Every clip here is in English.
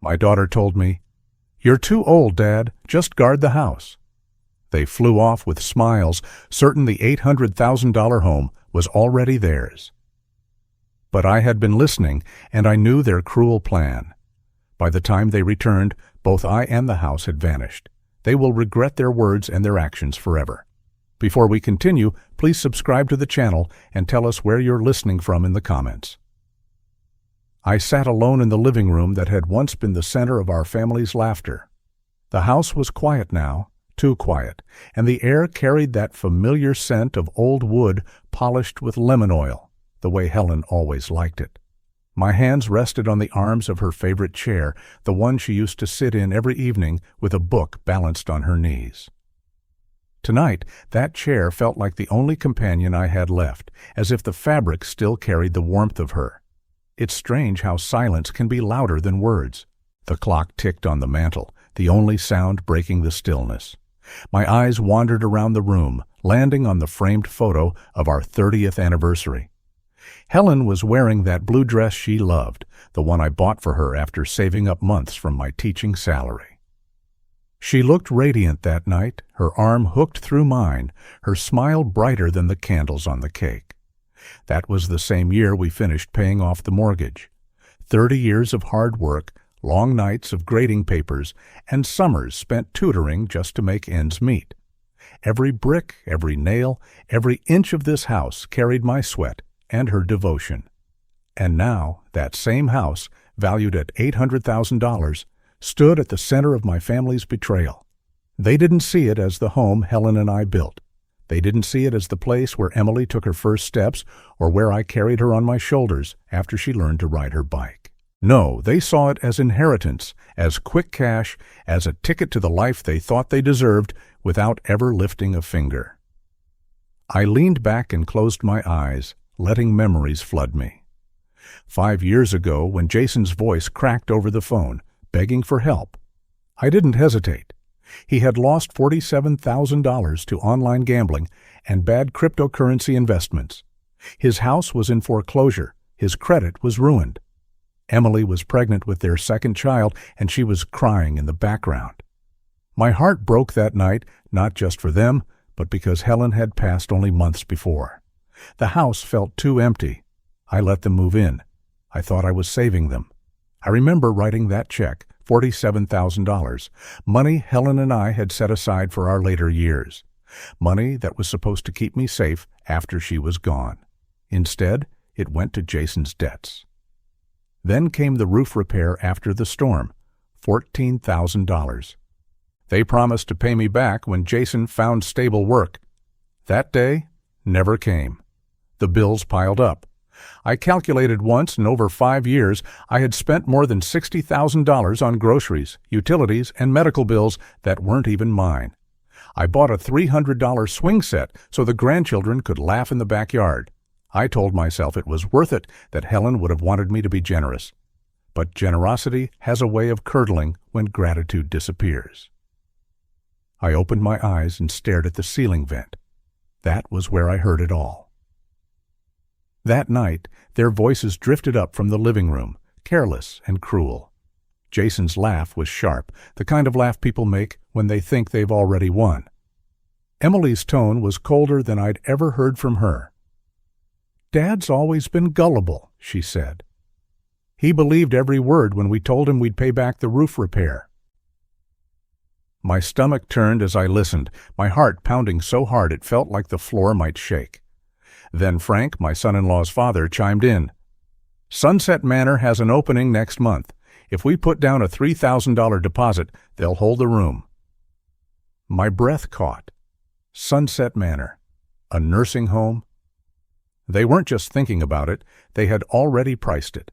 My daughter told me, "You're too old, Dad. Just guard the house." They flew off with smiles, certain the $800,000 home was already theirs. But I had been listening, and I knew their cruel plan. By the time they returned, both I and the house had vanished. They will regret their words and their actions forever. Before we continue, please subscribe to the channel and tell us where you're listening from in the comments. I sat alone in the living room that had once been the center of our family's laughter. The house was quiet now, too quiet, and the air carried that familiar scent of old wood polished with lemon oil, the way Helen always liked it. My hands rested on the arms of her favorite chair, the one she used to sit in every evening with a book balanced on her knees. Tonight, that chair felt like the only companion I had left, as if the fabric still carried the warmth of her. It's strange how silence can be louder than words. The clock ticked on the mantel, the only sound breaking the stillness. My eyes wandered around the room, landing on the framed photo of our 30th anniversary. Helen was wearing that blue dress she loved, the one I bought for her after saving up months from my teaching salary. She looked radiant that night, her arm hooked through mine, her smile brighter than the candles on the cake. That was the same year we finished paying off the mortgage. 30 years of hard work, long nights of grading papers, and summers spent tutoring just to make ends meet. Every brick, every nail, every inch of this house carried my sweat and her devotion. And now, that same house, valued at $800,000, stood at the center of my family's betrayal. They didn't see it as the home Helen and I built. They didn't see it as the place where Emily took her first steps or where I carried her on my shoulders after she learned to ride her bike. No, they saw it as inheritance, as quick cash, as a ticket to the life they thought they deserved without ever lifting a finger. I leaned back and closed my eyes, letting memories flood me. 5 years ago, when Jason's voice cracked over the phone, begging for help, I didn't hesitate. He had lost $47,000 to online gambling and bad cryptocurrency investments. His house was in foreclosure. His credit was ruined. Emily was pregnant with their second child, and she was crying in the background. My heart broke that night, not just for them, but because Helen had passed only months before. The house felt too empty. I let them move in. I thought I was saving them. I remember writing that check, $47,000, money Helen and I had set aside for our later years, money that was supposed to keep me safe after she was gone. Instead, it went to Jason's debts. Then came the roof repair after the storm, $14,000. They promised to pay me back when Jason found stable work. That day never came. The bills piled up. I calculated once, and over 5 years, I had spent more than $60,000 on groceries, utilities, and medical bills that weren't even mine. I bought a $300 swing set so the grandchildren could laugh in the backyard. I told myself it was worth it, that Helen would have wanted me to be generous. But generosity has a way of curdling when gratitude disappears. I opened my eyes and stared at the ceiling vent. That was where I heard it all. That night, their voices drifted up from the living room, careless and cruel. Jason's laugh was sharp, the kind of laugh people make when they think they've already won. Emily's tone was colder than I'd ever heard from her. "Dad's always been gullible," she said. "He believed every word when we told him we'd pay back the roof repair." My stomach turned as I listened, my heart pounding so hard it felt like the floor might shake. Then Frank, my son-in-law's father, chimed in. "Sunset Manor has an opening next month. If we put down a $3,000 deposit, they'll hold the room." My breath caught. Sunset Manor, a nursing home. They weren't just thinking about it, they had already priced it.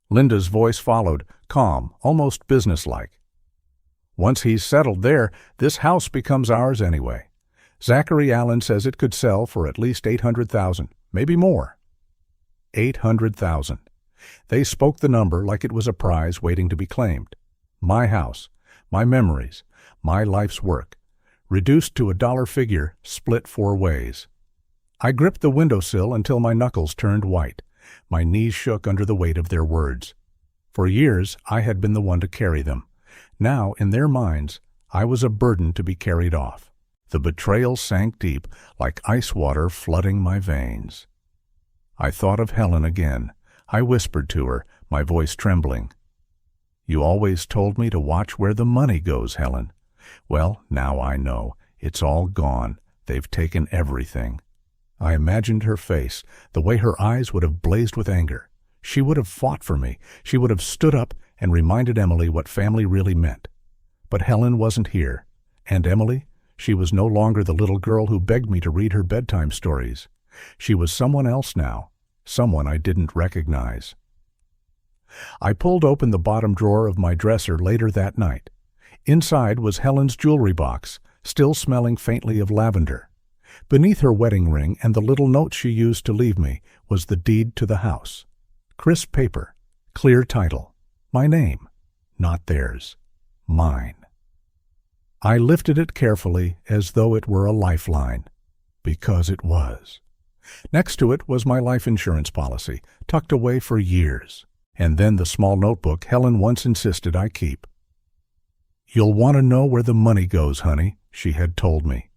Linda's voice followed, calm, almost businesslike. "Once he's settled there, this house becomes ours anyway. Zachary Allen says it could sell for at least $800,000, maybe more." $800,000. They spoke the number like it was a prize waiting to be claimed. My house, my memories, my life's work, reduced to a dollar figure, split 4 ways. I gripped the windowsill until my knuckles turned white. My knees shook under the weight of their words. For years, I had been the one to carry them. Now, in their minds, I was a burden to be carried off. The betrayal sank deep, like ice water flooding my veins. I thought of Helen again. I whispered to her, my voice trembling. "You always told me to watch where the money goes, Helen. Well, now I know. It's all gone. They've taken everything." I imagined her face, the way her eyes would have blazed with anger. She would have fought for me. She would have stood up and reminded Emily what family really meant. But Helen wasn't here. And Emily? She was no longer the little girl who begged me to read her bedtime stories. She was someone else now, someone I didn't recognize. I pulled open the bottom drawer of my dresser later that night. Inside was Helen's jewelry box, still smelling faintly of lavender. Beneath her wedding ring and the little note she used to leave me was the deed to the house. Crisp paper, clear title, my name, not theirs, mine. I lifted it carefully as though it were a lifeline, because it was. Next to it was my life insurance policy, tucked away for years, and then the small notebook Helen once insisted I keep. "You'll want to know where the money goes, honey," she had told me.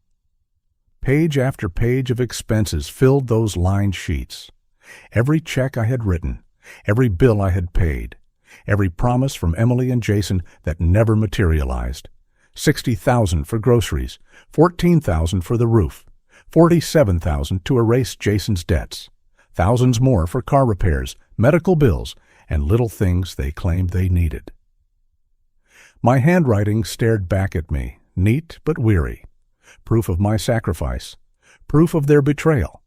Page after page of expenses filled those lined sheets. Every check I had written, every bill I had paid, every promise from Emily and Jason that never materialized. $60,000 for groceries, $14,000 for the roof, $47,000 to erase Jason's debts, thousands more for car repairs, medical bills, and little things they claimed they needed. My handwriting stared back at me, neat but weary. Proof of my sacrifice, proof of their betrayal.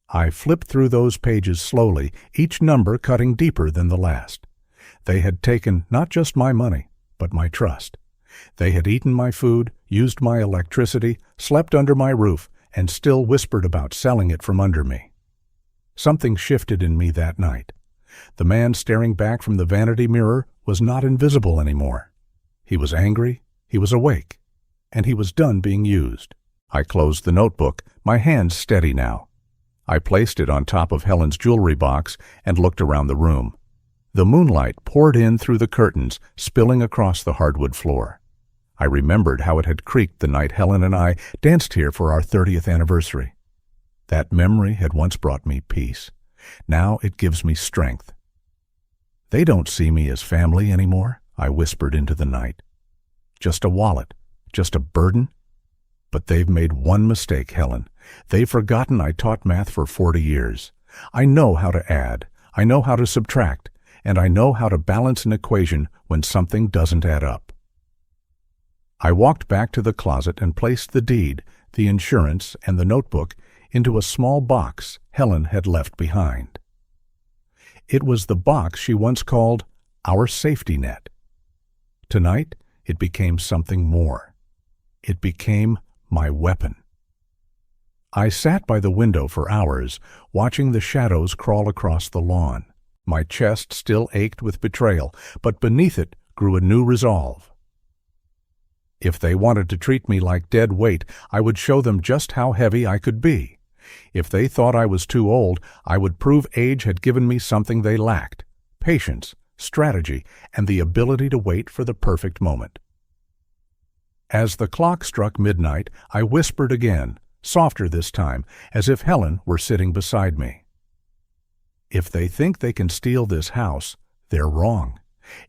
I flipped through those pages slowly, each number cutting deeper than the last. They had taken not just my money, but my trust. They had eaten my food, used my electricity, slept under my roof, and still whispered about selling it from under me. Something shifted in me that night. The man staring back from the vanity mirror was not invisible anymore. He was angry, he was awake, and he was done being used. I closed the notebook, my hands steady now. I placed it on top of Helen's jewelry box and looked around the room. The moonlight poured in through the curtains, spilling across the hardwood floor. I remembered how it had creaked the night Helen and I danced here for our 30th anniversary. That memory had once brought me peace. Now it gives me strength. "They don't see me as family anymore," I whispered into the night. "Just a wallet, just a burden. But they've made one mistake, Helen. They've forgotten I taught math for 40 years. I know how to add, I know how to subtract, and I know how to balance an equation when something doesn't add up." I walked back to the closet and placed the deed, the insurance, and the notebook into a small box Helen had left behind. It was the box she once called our safety net. Tonight, it became something more. It became my weapon. I sat by the window for hours, watching the shadows crawl across the lawn. My chest still ached with betrayal, but beneath it grew a new resolve. If they wanted to treat me like dead weight, I would show them just how heavy I could be. If they thought I was too old, I would prove age had given me something they lacked: patience, strategy, and the ability to wait for the perfect moment. As the clock struck midnight, I whispered again, softer this time, as if Helen were sitting beside me. "If they think they can steal this house, they're wrong.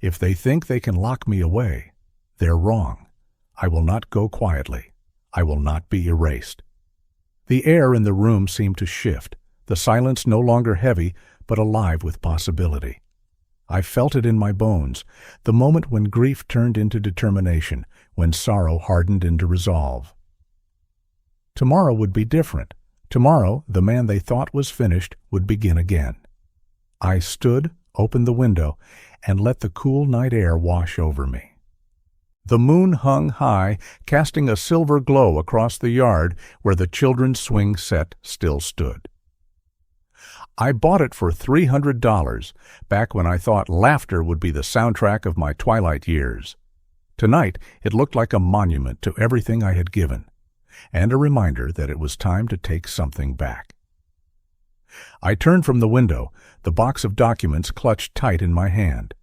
If they think they can lock me away, they're wrong. I will not go quietly. I will not be erased." The air in the room seemed to shift, the silence no longer heavy, but alive with possibility. I felt it in my bones, the moment when grief turned into determination, when sorrow hardened into resolve. Tomorrow would be different. Tomorrow, the man they thought was finished would begin again. I stood, opened the window, and let the cool night air wash over me. The moon hung high, casting a silver glow across the yard where the children's swing set still stood. I bought it for $300, back when I thought laughter would be the soundtrack of my twilight years. Tonight, it looked like a monument to everything I had given, and a reminder that it was time to take something back. I turned from the window, the box of documents clutched tight in my hand.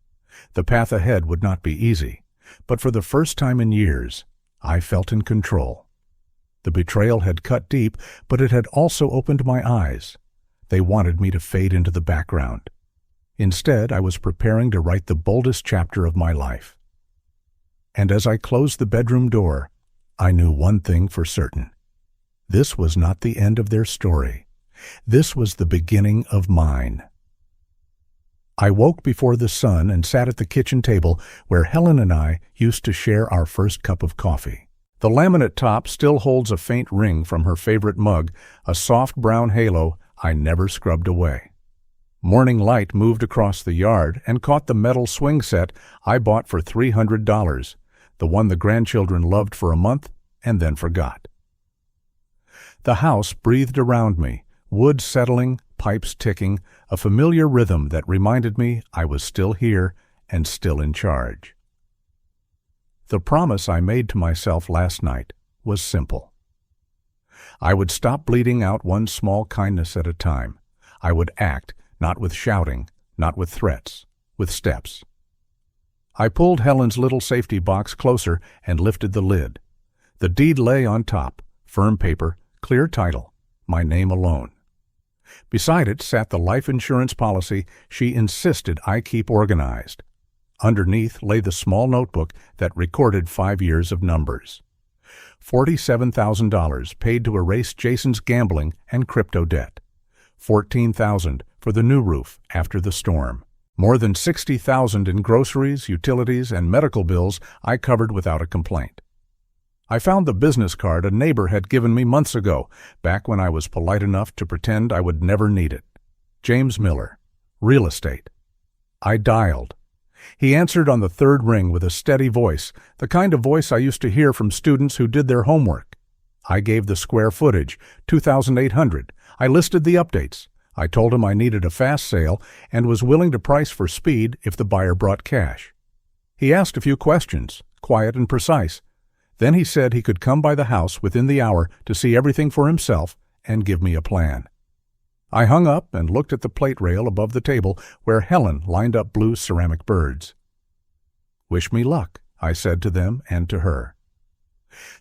The path ahead would not be easy, but for the first time in years, I felt in control. The betrayal had cut deep, but it had also opened my eyes. They wanted me to fade into the background. Instead, I was preparing to write the boldest chapter of my life. And as I closed the bedroom door, I knew one thing for certain. This was not the end of their story. This was the beginning of mine. I woke before the sun and sat at the kitchen table where Helen and I used to share our first cup of coffee. The laminate top still holds a faint ring from her favorite mug, a soft brown halo I never scrubbed away. Morning light moved across the yard and caught the metal swing set I bought for $300, the one the grandchildren loved for a month and then forgot. The house breathed around me, wood settling, pipes ticking, a familiar rhythm that reminded me I was still here and still in charge. The promise I made to myself last night was simple. I would stop bleeding out one small kindness at a time. I would act, not with shouting, not with threats, with steps. I pulled Helen's little safety box closer and lifted the lid. The deed lay on top, firm paper, clear title, my name alone. Beside it sat the life insurance policy she insisted I keep organized. Underneath lay the small notebook that recorded 5 years of numbers. $47,000 paid to erase Jason's gambling and crypto debt. $14,000 for the new roof after the storm. More than $60,000 in groceries, utilities, and medical bills I covered without a complaint. I found the business card a neighbor had given me months ago, back when I was polite enough to pretend I would never need it. James Miller, real estate. I dialed. He answered on the third ring with a steady voice, the kind of voice I used to hear from students who did their homework. I gave the square footage, 2,800. I listed the updates. I told him I needed a fast sale and was willing to price for speed if the buyer brought cash. He asked a few questions, quiet and precise. Then he said he could come by the house within the hour to see everything for himself and give me a plan. I hung up and looked at the plate rail above the table where Helen lined up blue ceramic birds. "Wish me luck," I said to them and to her.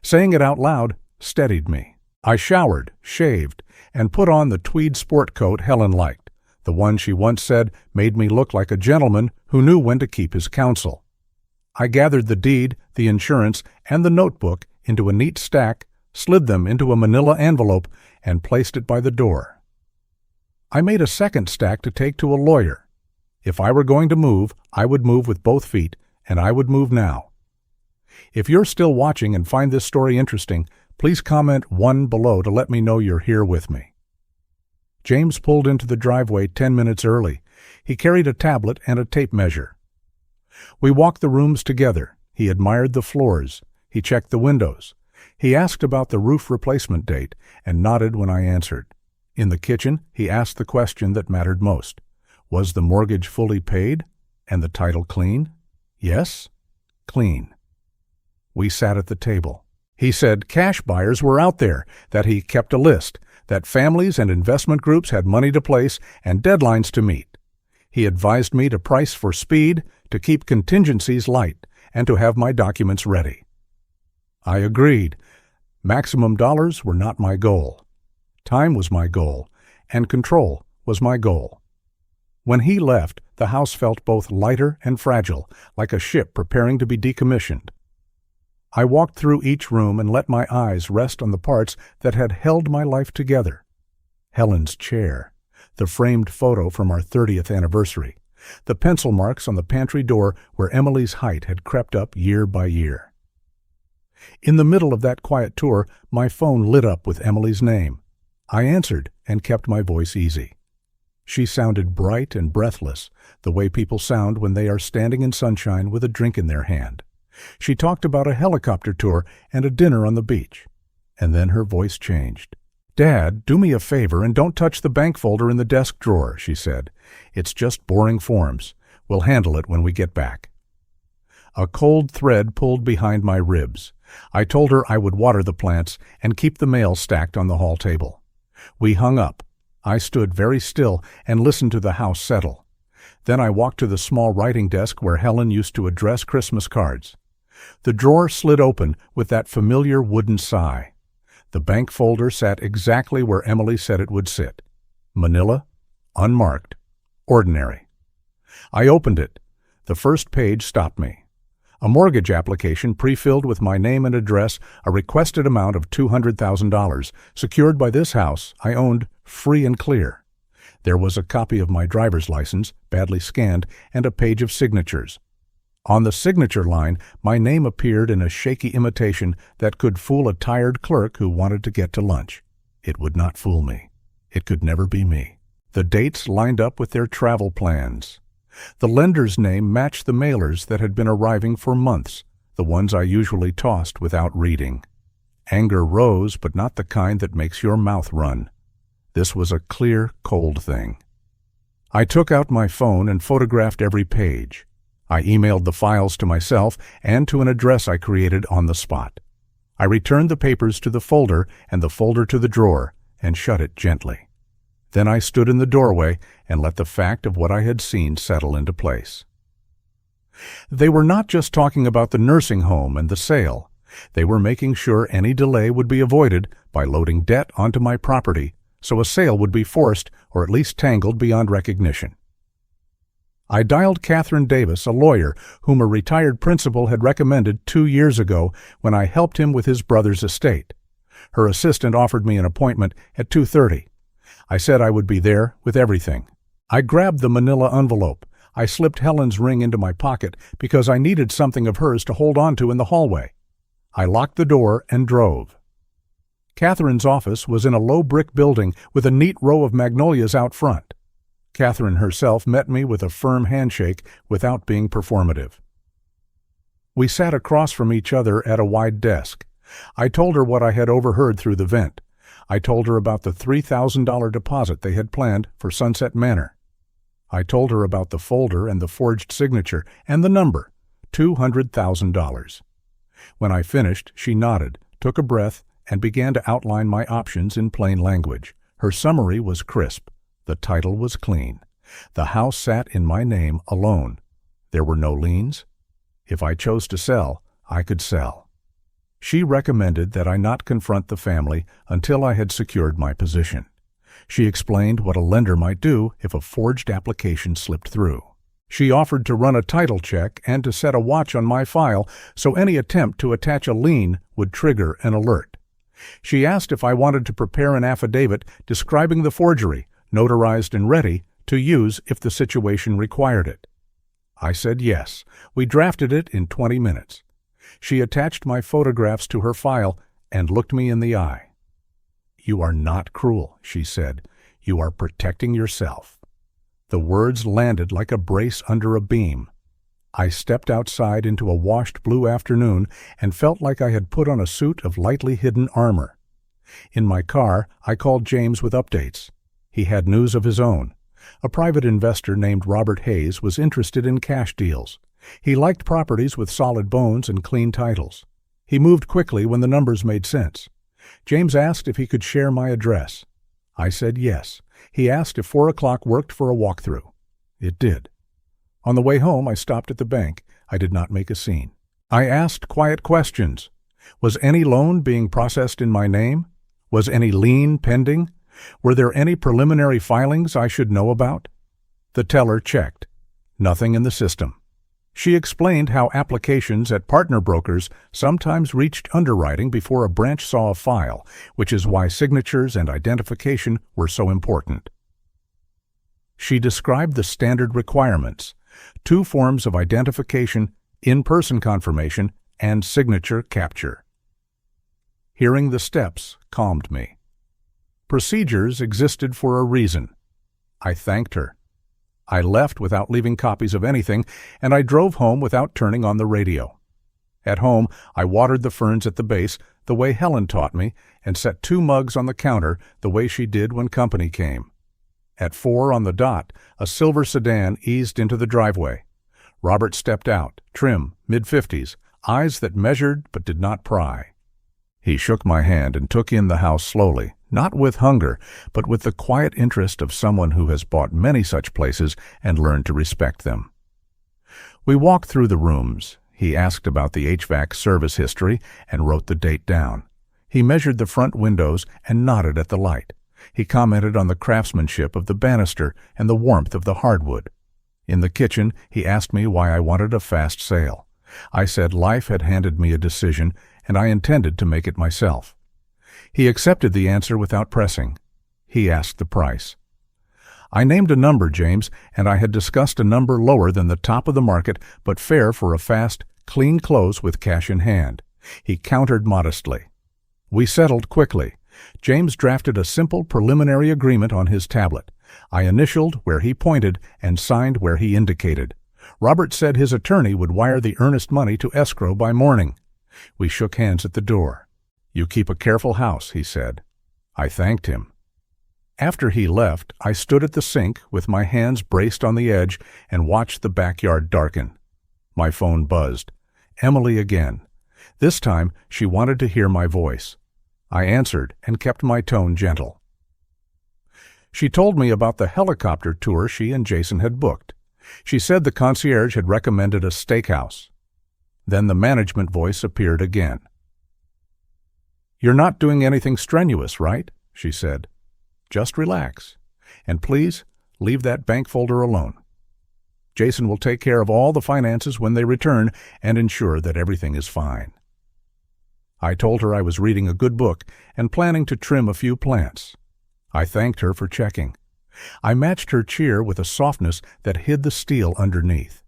Saying it out loud steadied me. I showered, shaved, and put on the tweed sport coat Helen liked, the one she once said made me look like a gentleman who knew when to keep his counsel. I gathered the deed, the insurance, and the notebook into a neat stack, slid them into a manila envelope, and placed it by the door. I made a second stack to take to a lawyer. If I were going to move, I would move with both feet, and I would move now. If you're still watching and find this story interesting, please comment 1 below to let me know you're here with me. James pulled into the driveway 10 minutes early. He carried a tablet and a tape measure. We walked the rooms together. He admired the floors. He checked the windows. He asked about the roof replacement date and nodded when I answered. In the kitchen, he asked the question that mattered most. Was the mortgage fully paid and the title clean? Yes, clean. We sat at the table. He said cash buyers were out there, that he kept a list, that families and investment groups had money to place and deadlines to meet. He advised me to price for speed, to keep contingencies light, and to have my documents ready. I agreed. Maximum dollars were not my goal. Time was my goal, and control was my goal. When he left, the house felt both lighter and fragile, like a ship preparing to be decommissioned. I walked through each room and let my eyes rest on the parts that had held my life together. Helen's chair, the framed photo from our 30th anniversary, the pencil marks on the pantry door where Emily's height had crept up year by year. In the middle of that quiet tour, my phone lit up with Emily's name. I answered and kept my voice easy. She sounded bright and breathless, the way people sound when they are standing in sunshine with a drink in their hand. She talked about a helicopter tour and a dinner on the beach. And then her voice changed. "Dad, do me a favor and don't touch the bank folder in the desk drawer," she said. "It's just boring forms. We'll handle it when we get back." A cold thread pulled behind my ribs. I told her I would water the plants and keep the mail stacked on the hall table. We hung up. I stood very still and listened to the house settle. Then I walked to the small writing desk where Helen used to address Christmas cards. The drawer slid open with that familiar wooden sigh. The bank folder sat exactly where Emily said it would sit. Manila, unmarked, ordinary. I opened it. The first page stopped me. A mortgage application pre-filled with my name and address, a requested amount of $200,000, secured by this house I owned free and clear. There was a copy of my driver's license, badly scanned, and a page of signatures. On the signature line, my name appeared in a shaky imitation that could fool a tired clerk who wanted to get to lunch. It would not fool me. It could never be me. The dates lined up with their travel plans. The lender's name matched the mailers that had been arriving for months, the ones I usually tossed without reading. Anger rose, but not the kind that makes your mouth run. This was a clear, cold thing. I took out my phone and photographed every page. I emailed the files to myself and to an address I created on the spot. I returned the papers to the folder and the folder to the drawer and shut it gently. Then I stood in the doorway and let the fact of what I had seen settle into place. They were not just talking about the nursing home and the sale. They were making sure any delay would be avoided by loading debt onto my property, so a sale would be forced or at least tangled beyond recognition. I dialed Catherine Davis, a lawyer whom a retired principal had recommended 2 years ago when I helped him with his brother's estate. Her assistant offered me an appointment at 2:30. I said I would be there with everything. I grabbed the manila envelope. I slipped Helen's ring into my pocket because I needed something of hers to hold on to in the hallway. I locked the door and drove. Catherine's office was in a low brick building with a neat row of magnolias out front. Catherine herself met me with a firm handshake without being performative. We sat across from each other at a wide desk. I told her what I had overheard through the vent. I told her about the $3,000 deposit they had planned for Sunset Manor. I told her about the folder and the forged signature and the number, $200,000. When I finished, she nodded, took a breath, and began to outline my options in plain language. Her summary was crisp. The title was clean. The house sat in my name alone. There were no liens. If I chose to sell, I could sell. She recommended that I not confront the family until I had secured my position. She explained what a lender might do if a forged application slipped through. She offered to run a title check and to set a watch on my file so any attempt to attach a lien would trigger an alert. She asked if I wanted to prepare an affidavit describing the forgery, notarized and ready to use if the situation required it. I said yes. We drafted it in 20 minutes. She attached my photographs to her file and looked me in the eye. "You are not cruel," she said. "You are protecting yourself." The words landed like a brace under a beam. I stepped outside into a washed blue afternoon and felt like I had put on a suit of lightly hidden armor. In my car, I called James with updates. He had news of his own. A private investor named Robert Hayes was interested in cash deals. He liked properties with solid bones and clean titles. He moved quickly when the numbers made sense. James asked if he could share my address. I said yes. He asked if 4 o'clock worked for a walkthrough. It did. On the way home, I stopped at the bank. I did not make a scene. I asked quiet questions. Was any loan being processed in my name? Was any lien pending? Were there any preliminary filings I should know about? The teller checked. Nothing in the system. She explained how applications at partner brokers sometimes reached underwriting before a branch saw a file, which is why signatures and identification were so important. She described the standard requirements: 2 forms of identification, in-person confirmation, and signature capture. Hearing the steps calmed me. Procedures existed for a reason. I thanked her. I left without leaving copies of anything, and I drove home without turning on the radio. At home, I watered the ferns at the base the way Helen taught me and set 2 mugs on the counter the way she did when company came. At 4 on the dot, a silver sedan eased into the driveway. Robert stepped out, trim, mid-50s, eyes that measured but did not pry. He shook my hand and took in the house slowly, not with hunger, but with the quiet interest of someone who has bought many such places and learned to respect them. We walked through the rooms. He asked about the HVAC service history and wrote the date down. He measured the front windows and nodded at the light. He commented on the craftsmanship of the banister and the warmth of the hardwood. In the kitchen, he asked me why I wanted a fast sale. I said life had handed me a decision, and I intended to make it myself. He accepted the answer without pressing. He asked the price. I named a number, James, and I had discussed a number lower than the top of the market, but fair for a fast, clean close with cash in hand. He countered modestly. We settled quickly. James drafted a simple preliminary agreement on his tablet. I initialed where he pointed and signed where he indicated. Robert said his attorney would wire the earnest money to escrow by morning. We shook hands at the door. "You keep a careful house," he said. I thanked him. After he left, I stood at the sink with my hands braced on the edge and watched the backyard darken. My phone buzzed. Emily again. This time, she wanted to hear my voice. I answered and kept my tone gentle. She told me about the helicopter tour she and Jason had booked. She said the concierge had recommended a steakhouse. Then the management voice appeared again. "You're not doing anything strenuous, right?" she said. "Just relax. And please, leave that bank folder alone. Jason will take care of all the finances when they return and ensure that everything is fine." I told her I was reading a good book and planning to trim a few plants. I thanked her for checking. I matched her cheer with a softness that hid the steel underneath.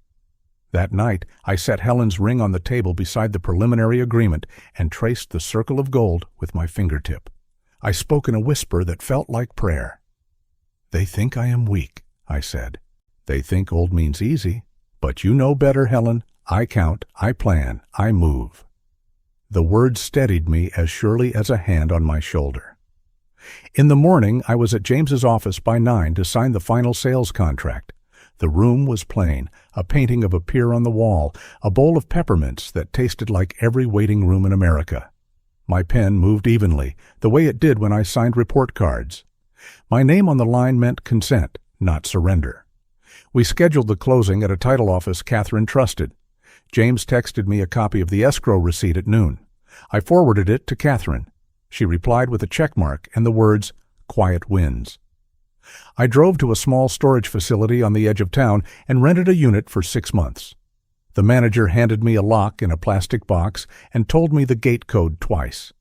That night, I set Helen's ring on the table beside the preliminary agreement and traced the circle of gold with my fingertip. I spoke in a whisper that felt like prayer. "They think I am weak," I said. "They think old means easy. But you know better, Helen. I count, I plan, I move." The words steadied me as surely as a hand on my shoulder. In the morning, I was at James's office by 9 to sign the final sales contract. The room was plain, a painting of a pier on the wall, a bowl of peppermints that tasted like every waiting room in America. My pen moved evenly, the way it did when I signed report cards. My name on the line meant consent, not surrender. We scheduled the closing at a title office Catherine trusted. James texted me a copy of the escrow receipt at noon. I forwarded it to Catherine. She replied with a check mark and the words, "Quiet wins." I drove to a small storage facility on the edge of town and rented a unit for 6 months. The manager handed me a lock in a plastic box and told me the gate code twice.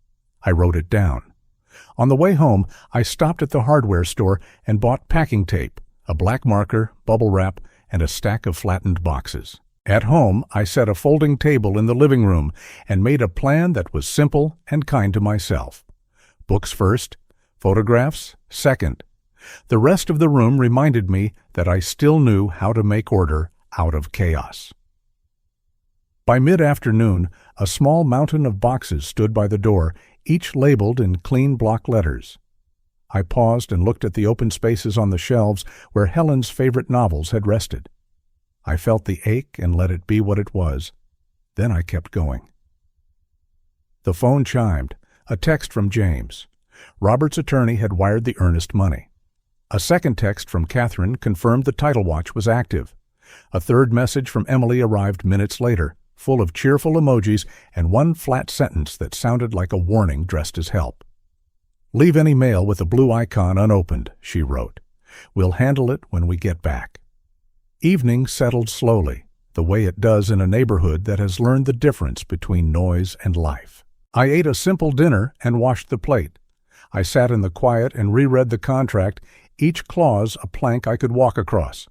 I wrote it down. On the way home, I stopped at the hardware store and bought packing tape, a black marker, bubble wrap, and a stack of flattened boxes. At home, I set a folding table in the living room and made a plan that was simple and kind to myself. Books first, photographs second. The rest of the room reminded me that I still knew how to make order out of chaos. By mid-afternoon, a small mountain of boxes stood by the door, each labeled in clean block letters. I paused and looked at the open spaces on the shelves where Helen's favorite novels had rested. I felt the ache and let it be what it was. Then I kept going. The phone chimed, a text from James. Robert's attorney had wired the earnest money. A second text from Catherine confirmed the title watch was active. A third message from Emily arrived minutes later, full of cheerful emojis and one flat sentence that sounded like a warning dressed as help. "Leave any mail with a blue icon unopened," she wrote. "We'll handle it when we get back." Evening settled slowly, the way it does in a neighborhood that has learned the difference between noise and life. I ate a simple dinner and washed the plate. I sat in the quiet and reread the contract, each clause a plank I could walk across.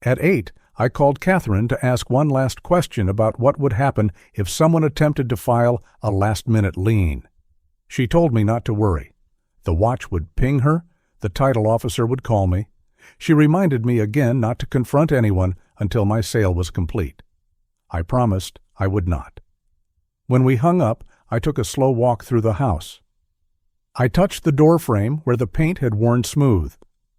At 8, I called Catherine to ask one last question about what would happen if someone attempted to file a last-minute lien. She told me not to worry. The watch would ping her, the title officer would call me. She reminded me again not to confront anyone until my sale was complete. I promised I would not. When we hung up, I took a slow walk through the house. I touched the door frame where the paint had worn smooth.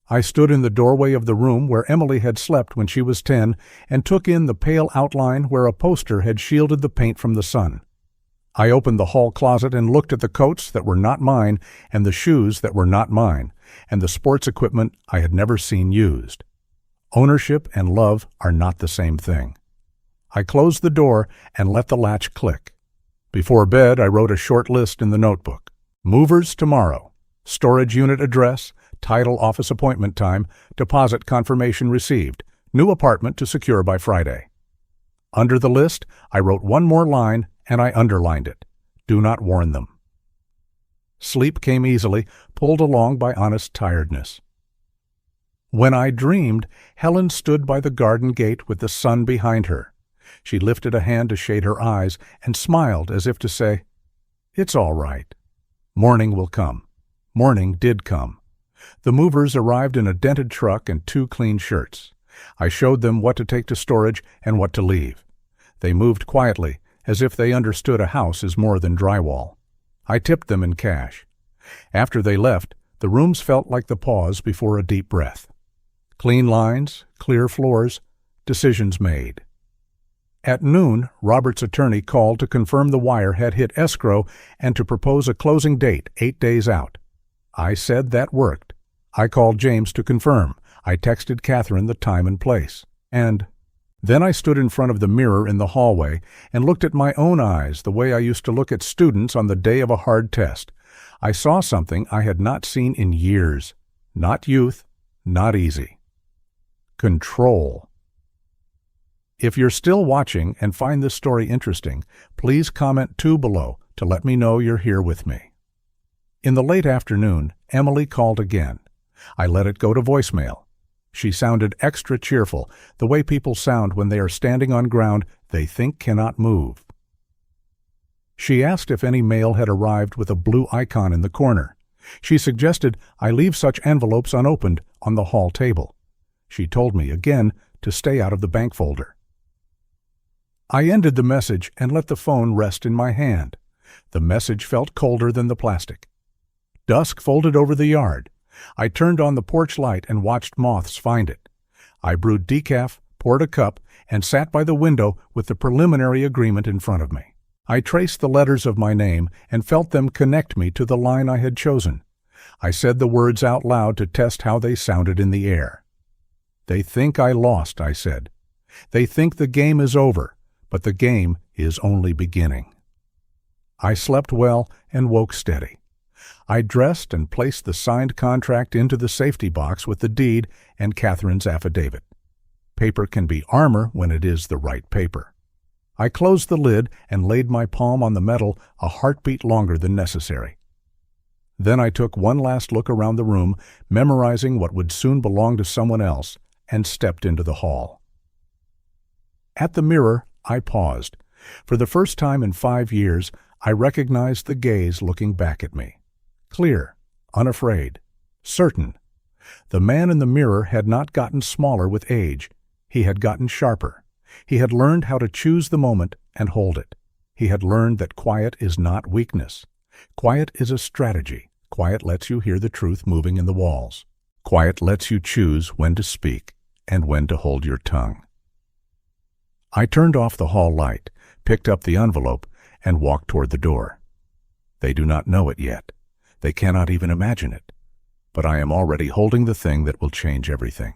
I stood in the doorway of the room where Emily had slept when she was 10 and took in the pale outline where a poster had shielded the paint from the sun. I opened the hall closet and looked at the coats that were not mine and the shoes that were not mine and the sports equipment I had never seen used. Ownership and love are not the same thing. I closed the door and let the latch click. Before bed, I wrote a short list in the notebook. Movers tomorrow. Storage unit address, title office appointment time, deposit confirmation received, new apartment to secure by Friday. Under the list, I wrote one more line and I underlined it. Do not warn them. Sleep came easily, pulled along by honest tiredness. When I dreamed, Helen stood by the garden gate with the sun behind her. She lifted a hand to shade her eyes and smiled as if to say, "It's all right. Morning will come." Morning did come. The movers arrived in a dented truck and 2 clean shirts. I showed them what to take to storage and what to leave. They moved quietly, as if they understood a house is more than drywall. I tipped them in cash. After they left, the rooms felt like the pause before a deep breath. Clean lines, clear floors, decisions made. At noon, Robert's attorney called to confirm the wire had hit escrow and to propose a closing date 8 days out. I said that worked. I called James to confirm. I texted Catherine the time and place. And then I stood in front of the mirror in the hallway and looked at my own eyes the way I used to look at students on the day of a hard test. I saw something I had not seen in years. Not youth, not easy. Control. If you're still watching and find this story interesting, please comment 2 below to let me know you're here with me. In the late afternoon, Emily called again. I let it go to voicemail. She sounded extra cheerful, the way people sound when they are standing on ground they think cannot move. She asked if any mail had arrived with a blue icon in the corner. She suggested I leave such envelopes unopened on the hall table. She told me again to stay out of the bank folder. I ended the message and let the phone rest in my hand. The message felt colder than the plastic. Dusk folded over the yard. I turned on the porch light and watched moths find it. I brewed decaf, poured a cup, and sat by the window with the preliminary agreement in front of me. I traced the letters of my name and felt them connect me to the line I had chosen. I said the words out loud to test how they sounded in the air. They think I lost, I said. They think the game is over, but the game is only beginning. I slept well and woke steady. I dressed and placed the signed contract into the safety box with the deed and Catherine's affidavit. Paper can be armor when it is the right paper. I closed the lid and laid my palm on the metal a heartbeat longer than necessary. Then I took one last look around the room, memorizing what would soon belong to someone else, and stepped into the hall. At the mirror, I paused. For the first time in 5 years, I recognized the gaze looking back at me. Clear, unafraid, certain. The man in the mirror had not gotten smaller with age. He had gotten sharper. He had learned how to choose the moment and hold it. He had learned that quiet is not weakness. Quiet is a strategy. Quiet lets you hear the truth moving in the walls. Quiet lets you choose when to speak and when to hold your tongue. I turned off the hall light, picked up the envelope, and walked toward the door. They do not know it yet. They cannot even imagine it. But I am already holding the thing that will change everything.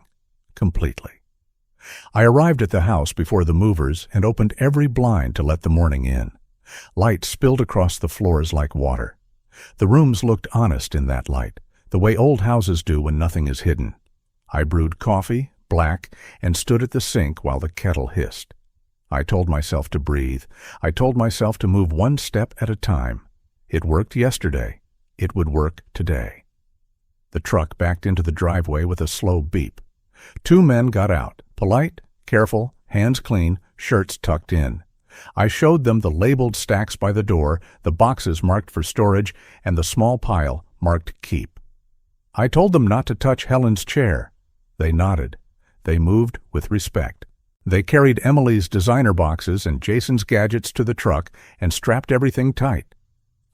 Completely. I arrived at the house before the movers and opened every blind to let the morning in. Light spilled across the floors like water. The rooms looked honest in that light, the way old houses do when nothing is hidden. I brewed coffee, black, and stood at the sink while the kettle hissed. I told myself to breathe. I told myself to move one step at a time. It worked yesterday. It would work today. The truck backed into the driveway with a slow beep. 2 men got out, polite, careful, hands clean, shirts tucked in. I showed them the labeled stacks by the door, the boxes marked for storage, and the small pile marked keep. I told them not to touch Helen's chair. They nodded. They moved with respect. They carried Emily's designer boxes and Jason's gadgets to the truck and strapped everything tight.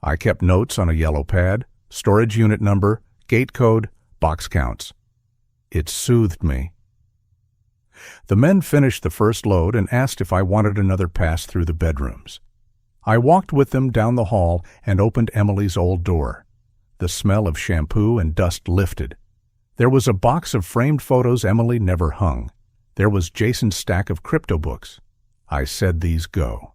I kept notes on a yellow pad, storage unit number, gate code, box counts. It soothed me. The men finished the first load and asked if I wanted another pass through the bedrooms. I walked with them down the hall and opened Emily's old door. The smell of shampoo and dust lifted. There was a box of framed photos Emily never hung. There was Jason's stack of crypto books. I said these go.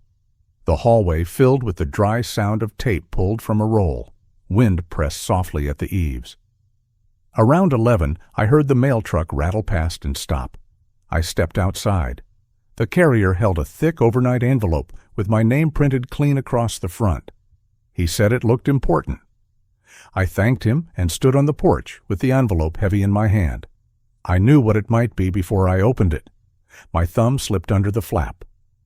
The hallway filled with the dry sound of tape pulled from a roll. Wind pressed softly at the eaves. Around 11, I heard the mail truck rattle past and stop. I stepped outside. The carrier held a thick overnight envelope with my name printed clean across the front. He said it looked important. I thanked him and stood on the porch with the envelope heavy in my hand. I knew what it might be before I opened it. My thumb slipped under the flap.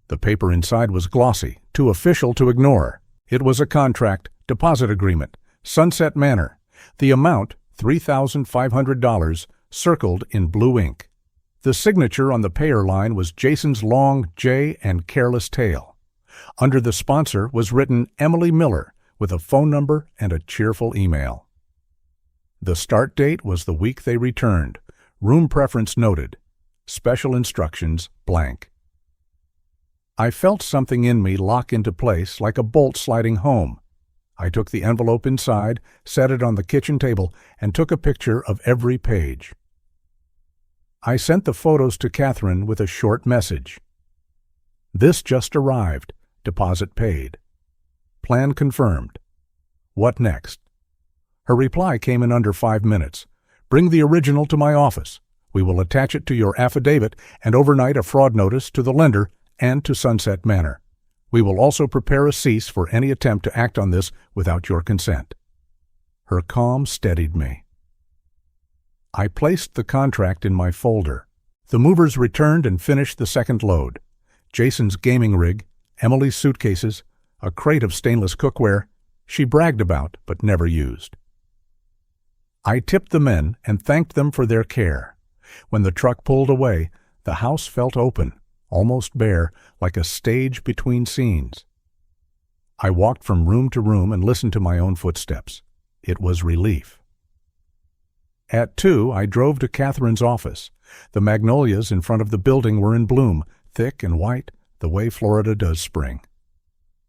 The paper inside was glossy, too official to ignore. It was a contract, deposit agreement, Sunset Manor. The amount, $3,500, circled in blue ink. The signature on the payer line was Jason's long J and careless tail. Under the sponsor was written Emily Miller with a phone number and a cheerful email. The start date was the week they returned. Room preference noted. Special instructions blank. I felt something in me lock into place like a bolt sliding home. I took the envelope inside, set it on the kitchen table, and took a picture of every page. I sent the photos to Catherine with a short message. This just arrived. Deposit paid. Plan confirmed. What next? Her reply came in under 5 minutes. Bring the original to my office. We will attach it to your affidavit and overnight a fraud notice to the lender and to Sunset Manor. We will also prepare a cease for any attempt to act on this without your consent. Her calm steadied me. I placed the contract in my folder. The movers returned and finished the second load. Jason's gaming rig, Emily's suitcases, a crate of stainless cookware she bragged about but never used. I tipped the men and thanked them for their care. When the truck pulled away, the house felt open, almost bare, like a stage between scenes. I walked from room to room and listened to my own footsteps. It was relief. At 2, I drove to Catherine's office. The magnolias in front of the building were in bloom, thick and white, the way Florida does spring.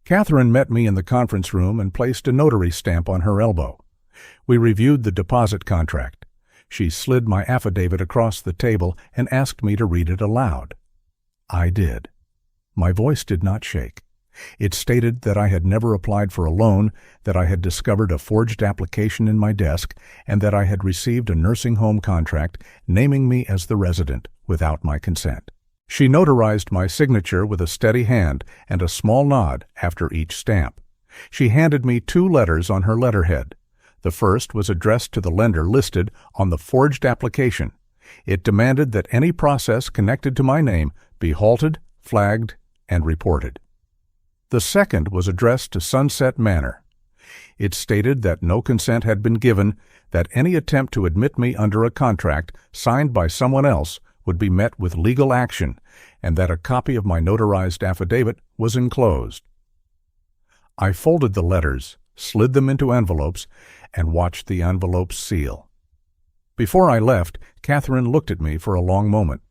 Catherine met me in the conference room and placed a notary stamp on her elbow. We reviewed the deposit contract. She slid my affidavit across the table and asked me to read it aloud. I did. My voice did not shake. It stated that I had never applied for a loan, that I had discovered a forged application in my desk, and that I had received a nursing home contract naming me as the resident without my consent. She notarized my signature with a steady hand and a small nod after each stamp. She handed me 2 letters on her letterhead. The first was addressed to the lender listed on the forged application. It demanded that any process connected to my name be halted, flagged, and reported. The second was addressed to Sunset Manor. It stated that no consent had been given, that any attempt to admit me under a contract signed by someone else would be met with legal action, and that a copy of my notarized affidavit was enclosed. I folded the letters, slid them into envelopes, and watched the envelopes seal. Before I left, Catherine looked at me for a long moment.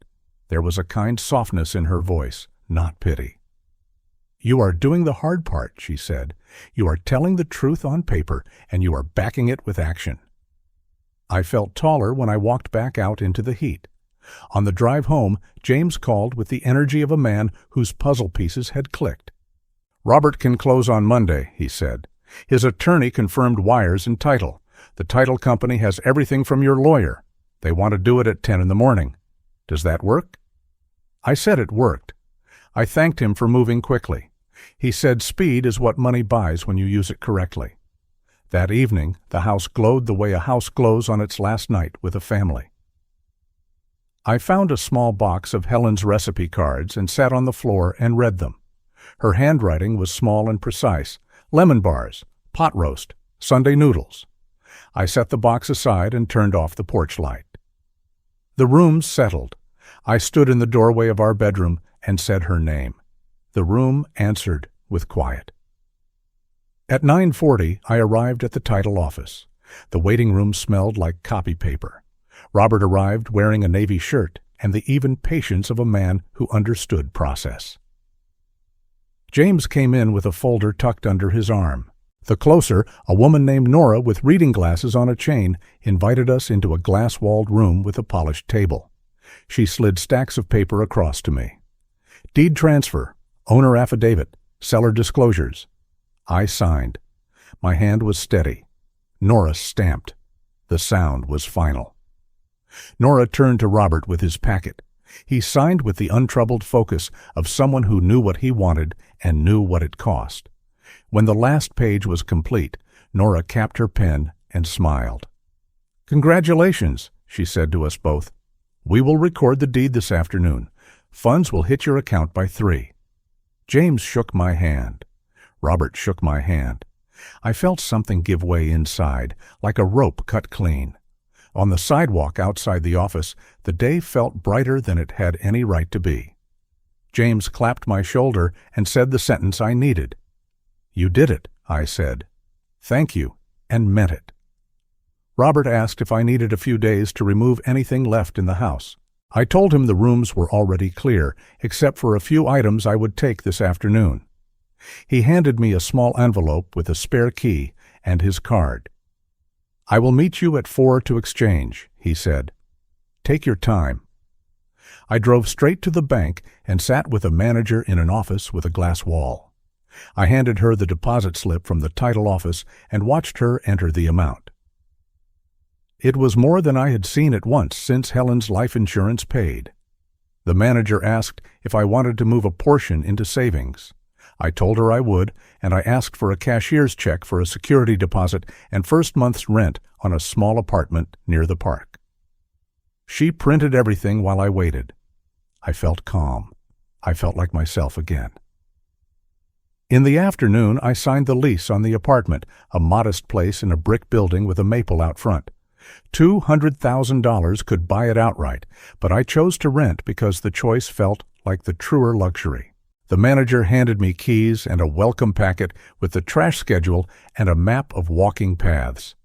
There was a kind softness in her voice, not pity. "You are doing the hard part," she said. "You are telling the truth on paper, and you are backing it with action." I felt taller when I walked back out into the heat. On the drive home, James called with the energy of a man whose puzzle pieces had clicked. "Robert can close on Monday," he said. "His attorney confirmed wires and title. The title company has everything from your lawyer. They want to do it at 10 in the morning. Does that work?" I said it worked. I thanked him for moving quickly. He said speed is what money buys when you use it correctly. That evening, the house glowed the way a house glows on its last night with a family. I found a small box of Helen's recipe cards and sat on the floor and read them. Her handwriting was small and precise. Lemon bars, pot roast, Sunday noodles. I set the box aside and turned off the porch light. The room settled. I stood in the doorway of our bedroom and said her name. The room answered with quiet. At 9:40, I arrived at the title office. The waiting room smelled like copy paper. Robert arrived wearing a navy shirt and the even patience of a man who understood process. James came in with a folder tucked under his arm. The closer, a woman named Nora with reading glasses on a chain invited us into a glass-walled room with a polished table. She slid stacks of paper across to me. Deed transfer, owner affidavit, seller disclosures. I signed. My hand was steady. Nora stamped. The sound was final. Nora turned to Robert with his packet. He signed with the untroubled focus of someone who knew what he wanted and knew what it cost. When the last page was complete, Nora capped her pen and smiled. "Congratulations," she said to us both. "We will record the deed this afternoon. Funds will hit your account by 3. James shook my hand. Robert shook my hand. I felt something give way inside, like a rope cut clean. On the sidewalk outside the office, the day felt brighter than it had any right to be. James clapped my shoulder and said the sentence I needed. "You did it," I said. "Thank you," and meant it. Robert asked if I needed a few days to remove anything left in the house. I told him the rooms were already clear, except for a few items I would take this afternoon. He handed me a small envelope with a spare key and his card. "I will meet you at 4 to exchange," he said. "Take your time." I drove straight to the bank and sat with a manager in an office with a glass wall. I handed her the deposit slip from the title office and watched her enter the amount. It was more than I had seen at once since Helen's life insurance paid. The manager asked if I wanted to move a portion into savings. I told her I would, and I asked for a cashier's check for a security deposit and first month's rent on a small apartment near the park. She printed everything while I waited. I felt calm. I felt like myself again. In the afternoon, I signed the lease on the apartment, a modest place in a brick building with a maple out front. $200,000 could buy it outright, but I chose to rent because the choice felt like the truer luxury. The manager handed me keys and a welcome packet with the trash schedule and a map of walking paths.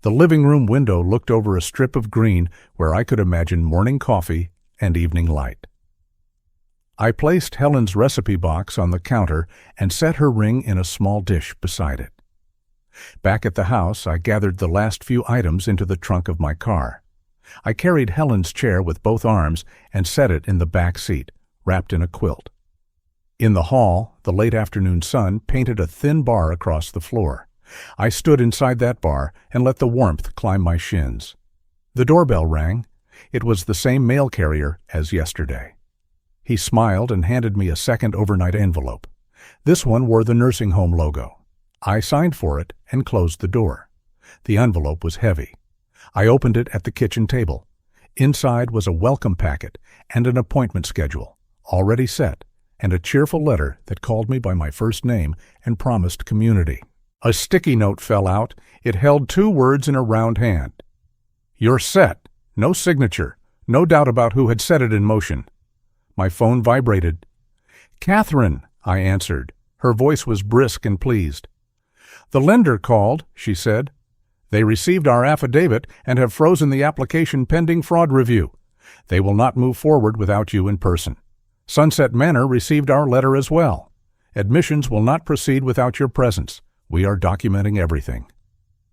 The living room window looked over a strip of green where I could imagine morning coffee and evening light. I placed Helen's recipe box on the counter and set her ring in a small dish beside it. Back at the house, I gathered the last few items into the trunk of my car. I carried Helen's chair with both arms and set it in the back seat, wrapped in a quilt. In the hall, the late afternoon sun painted a thin bar across the floor. I stood inside that bar and let the warmth climb my shins. The doorbell rang. It was the same mail carrier as yesterday. He smiled and handed me a second overnight envelope. This one wore the nursing home logo. I signed for it and closed the door. The envelope was heavy. I opened it at the kitchen table. Inside was a welcome packet and an appointment schedule, already set, and a cheerful letter that called me by my first name and promised community. A sticky note fell out. It held 2 words in a round hand. "You're set." No signature. No doubt about who had set it in motion. My phone vibrated. "Catherine," I answered. Her voice was brisk and pleased. "The lender called," she said. "They received our affidavit and have frozen the application pending fraud review. They will not move forward without you in person. Sunset Manor received our letter as well. Admissions will not proceed without your presence. We are documenting everything."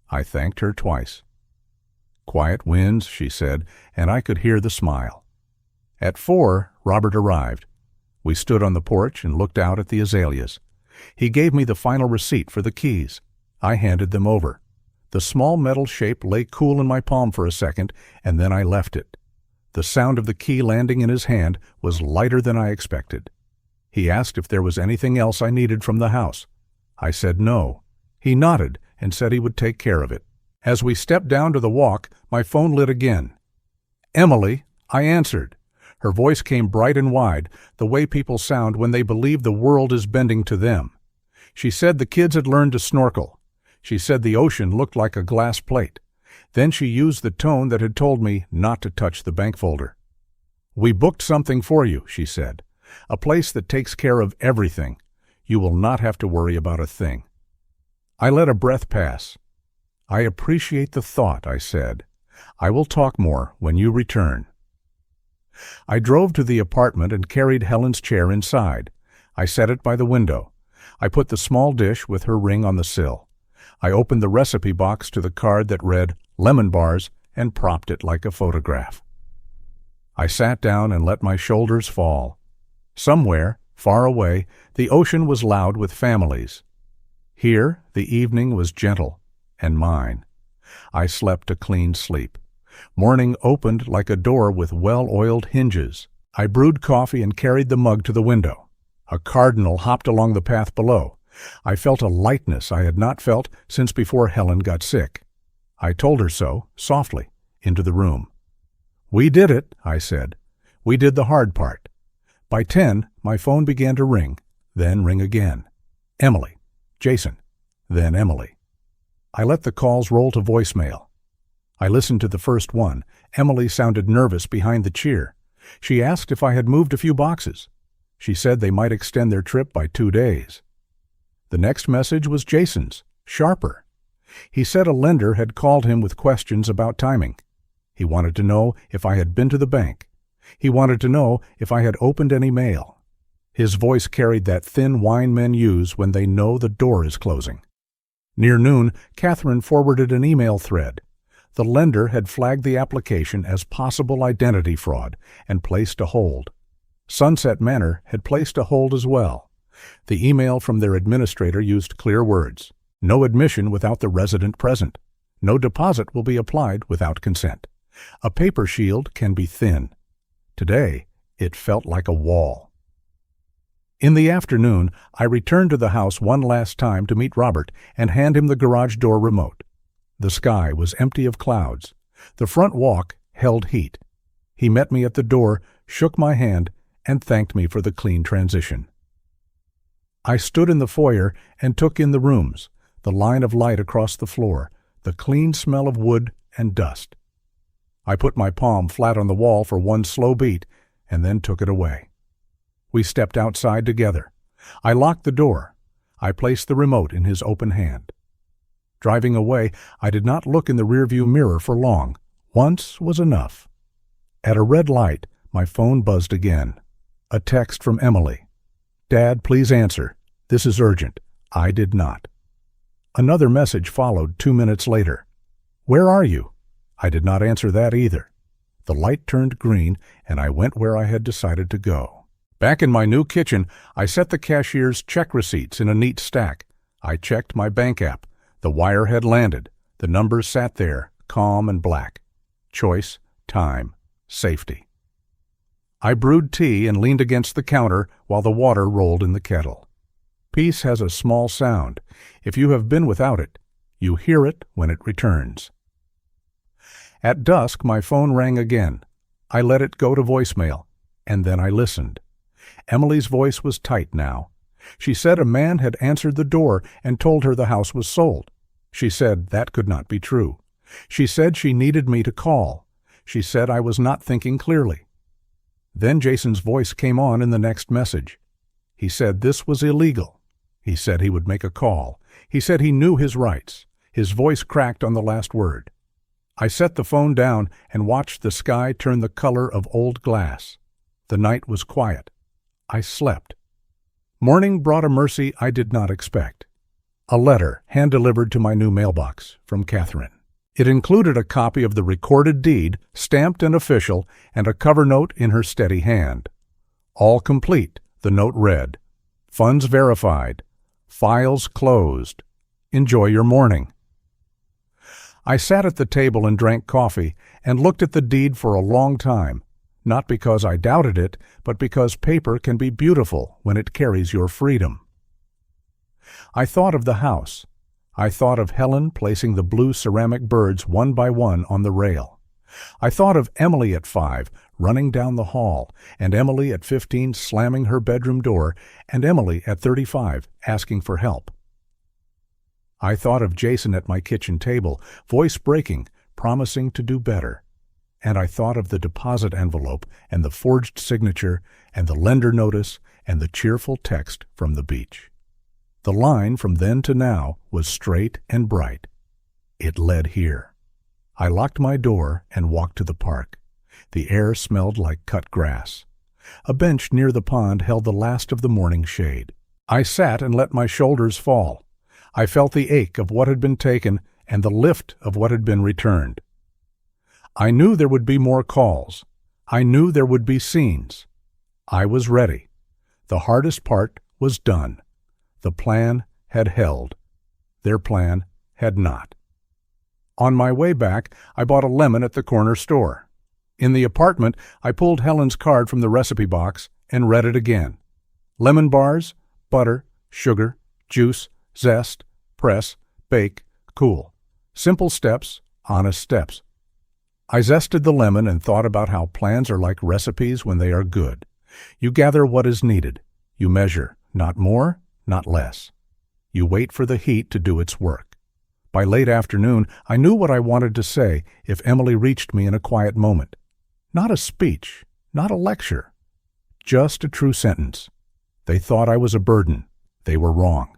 I thanked her twice. "Quiet wins," she said, and I could hear the smile. At 4, Robert arrived. We stood on the porch and looked out at the azaleas. He gave me the final receipt for the keys. I handed them over. The small metal shape lay cool in my palm for a second, and then I left it. The sound of the key landing in his hand was lighter than I expected. He asked if there was anything else I needed from the house. I said no. He nodded and said he would take care of it. As we stepped down to the walk, my phone lit again. "Emily," I answered. Her voice came bright and wide, the way people sound when they believe the world is bending to them. She said the kids had learned to snorkel. She said the ocean looked like a glass plate. Then she used the tone that had told me not to touch the bank folder. "We booked something for you," she said. "A place that takes care of everything. You will not have to worry about a thing." I let a breath pass. "I appreciate the thought," I said. "I will talk more when you return." I drove to the apartment and carried Helen's chair inside. I set it by the window. I put the small dish with her ring on the sill. I opened the recipe box to the card that read lemon bars and propped it like a photograph. I sat down and let my shoulders fall. Somewhere, far away, the ocean was loud with families. Here, the evening was gentle and mine. I slept a clean sleep. Morning opened like a door with well-oiled hinges. I brewed coffee and carried the mug to the window. A cardinal hopped along the path below. I felt a lightness I had not felt since before Helen got sick. I told her so, softly, into the room. "We did it," I said. "We did the hard part." By 10, my phone began to ring, then ring again. Emily, Jason, then Emily. I let the calls roll to voicemail. I listened to the first one. Emily sounded nervous behind the cheer. She asked if I had moved a few boxes. She said they might extend their trip by 2 days. The next message was Jason's, sharper. He said a lender had called him with questions about timing. He wanted to know if I had been to the bank. He wanted to know if I had opened any mail. His voice carried that thin whine men use when they know the door is closing. Near noon, Catherine forwarded an email thread. The lender had flagged the application as possible identity fraud and placed a hold. Sunset Manor had placed a hold as well. The email from their administrator used clear words. No admission without the resident present. No deposit will be applied without consent. A paper shield can be thin. Today, it felt like a wall. In the afternoon, I returned to the house one last time to meet Robert and hand him the garage door remote. The sky was empty of clouds. The front walk held heat. He met me at the door, shook my hand, and thanked me for the clean transition. I stood in the foyer and took in the rooms, the line of light across the floor, the clean smell of wood and dust. I put my palm flat on the wall for one slow beat and then took it away. We stepped outside together. I locked the door. I placed the remote in his open hand. Driving away, I did not look in the rearview mirror for long. Once was enough. At a red light, my phone buzzed again. A text from Emily. "Dad, please answer. This is urgent." I did not. Another message followed 2 minutes later. "Where are you?" I did not answer that either. The light turned green, and I went where I had decided to go. Back in my new kitchen, I set the cashier's check receipts in a neat stack. I checked my bank app. The wire had landed. The numbers sat there, calm and black. Choice, time, safety. I brewed tea and leaned against the counter while the water rolled in the kettle. Peace has a small sound. If you have been without it, you hear it when it returns. At dusk, my phone rang again. I let it go to voicemail, and then I listened. Emily's voice was tight now. She said a man had answered the door and told her the house was sold. She said that could not be true. She said she needed me to call. She said I was not thinking clearly. Then Jason's voice came on in the next message. He said this was illegal. He said he would make a call. He said he knew his rights. His voice cracked on the last word. I set the phone down and watched the sky turn the color of old glass. The night was quiet. I slept. Morning brought a mercy I did not expect. A letter hand-delivered to my new mailbox from Catherine. It included a copy of the recorded deed, stamped and official, and a cover note in her steady hand. All complete, the note read. Funds verified. Files closed. Enjoy your morning. I sat at the table and drank coffee and looked at the deed for a long time, not because I doubted it, but because paper can be beautiful when it carries your freedom. I thought of the house. I thought of Helen placing the blue ceramic birds one by one on the rail. I thought of Emily at 5 running down the hall, and Emily at 15 slamming her bedroom door, and Emily at 35 asking for help. I thought of Jason at my kitchen table, voice breaking, promising to do better. And I thought of the deposit envelope and the forged signature and the lender notice and the cheerful text from the beach. The line from then to now was straight and bright. It led here. I locked my door and walked to the park. The air smelled like cut grass. A bench near the pond held the last of the morning shade. I sat and let my shoulders fall. I felt the ache of what had been taken and the lift of what had been returned. I knew there would be more calls. I knew there would be scenes. I was ready. The hardest part was done. The plan had held. Their plan had not. On my way back, I bought a lemon at the corner store. In the apartment, I pulled Helen's card from the recipe box and read it again. Lemon bars, butter, sugar, juice, zest, press, bake, cool. Simple steps, honest steps. I zested the lemon and thought about how plans are like recipes when they are good. You gather what is needed. You measure, not more, not less. You wait for the heat to do its work. By late afternoon, I knew what I wanted to say if Emily reached me in a quiet moment. Not a speech, not a lecture, just a true sentence. They thought I was a burden. They were wrong.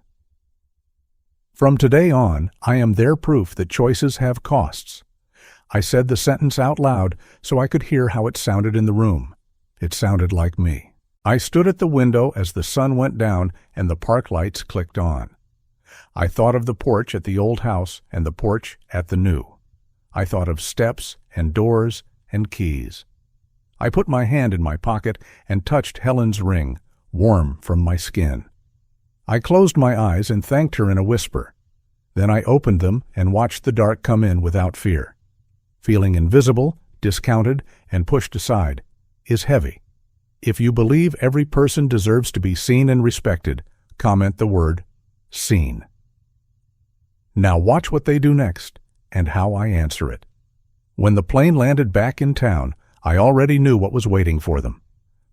From today on, I am their proof that choices have costs. I said the sentence out loud so I could hear how it sounded in the room. It sounded like me. I stood at the window as the sun went down and the park lights clicked on. I thought of the porch at the old house and the porch at the new. I thought of steps and doors and keys. I put my hand in my pocket and touched Helen's ring, warm from my skin. I closed my eyes and thanked her in a whisper. Then I opened them and watched the dark come in without fear. Feeling invisible, discounted, and pushed aside is heavy. If you believe every person deserves to be seen and respected, comment the word seen. Now watch what they do next and how I answer it. When the plane landed back in town, I already knew what was waiting for them.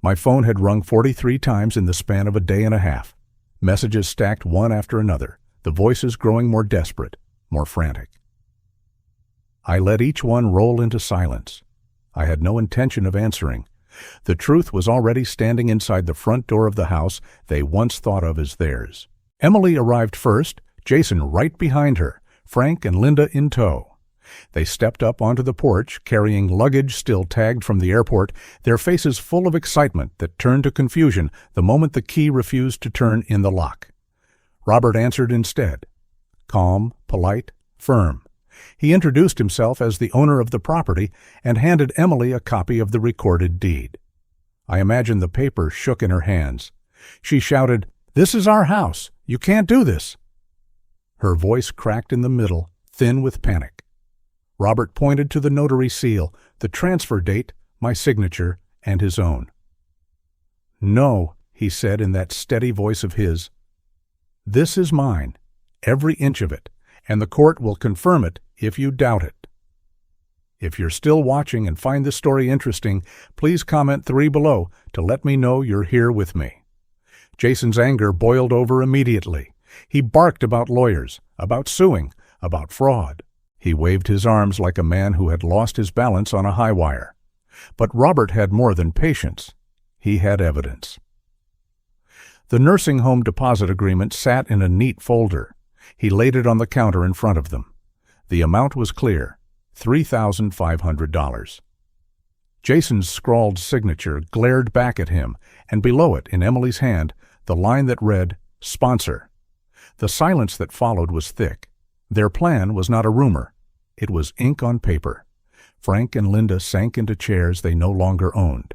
My phone had rung 43 times in the span of a day and a half. Messages stacked one after another, the voices growing more desperate, more frantic. I let each one roll into silence. I had no intention of answering. The truth was already standing inside the front door of the house they once thought of as theirs. Emily arrived first, Jason right behind her, Frank and Linda in tow. They stepped up onto the porch, carrying luggage still tagged from the airport, their faces full of excitement that turned to confusion the moment the key refused to turn in the lock. Robert answered instead. Calm, polite, firm. He introduced himself as the owner of the property and handed Emily a copy of the recorded deed. I imagine the paper shook in her hands. She shouted, "This is our house. You can't do this." Her voice cracked in the middle, thin with panic. Robert pointed to the notary seal, the transfer date, my signature, and his own. "No," he said in that steady voice of his. "This is mine, every inch of it, and the court will confirm it if you doubt it." If you're still watching and find this story interesting, please comment 3 below to let me know you're here with me. Jason's anger boiled over immediately. He barked about lawyers, about suing, about fraud. He waved his arms like a man who had lost his balance on a high wire. But Robert had more than patience. He had evidence. The nursing home deposit agreement sat in a neat folder. He laid it on the counter in front of them. The amount was clear, $3,500. Jason's scrawled signature glared back at him, and below it, in Emily's hand, the line that read, "Sponsor." The silence that followed was thick. Their plan was not a rumor. It was ink on paper. Frank and Linda sank into chairs they no longer owned.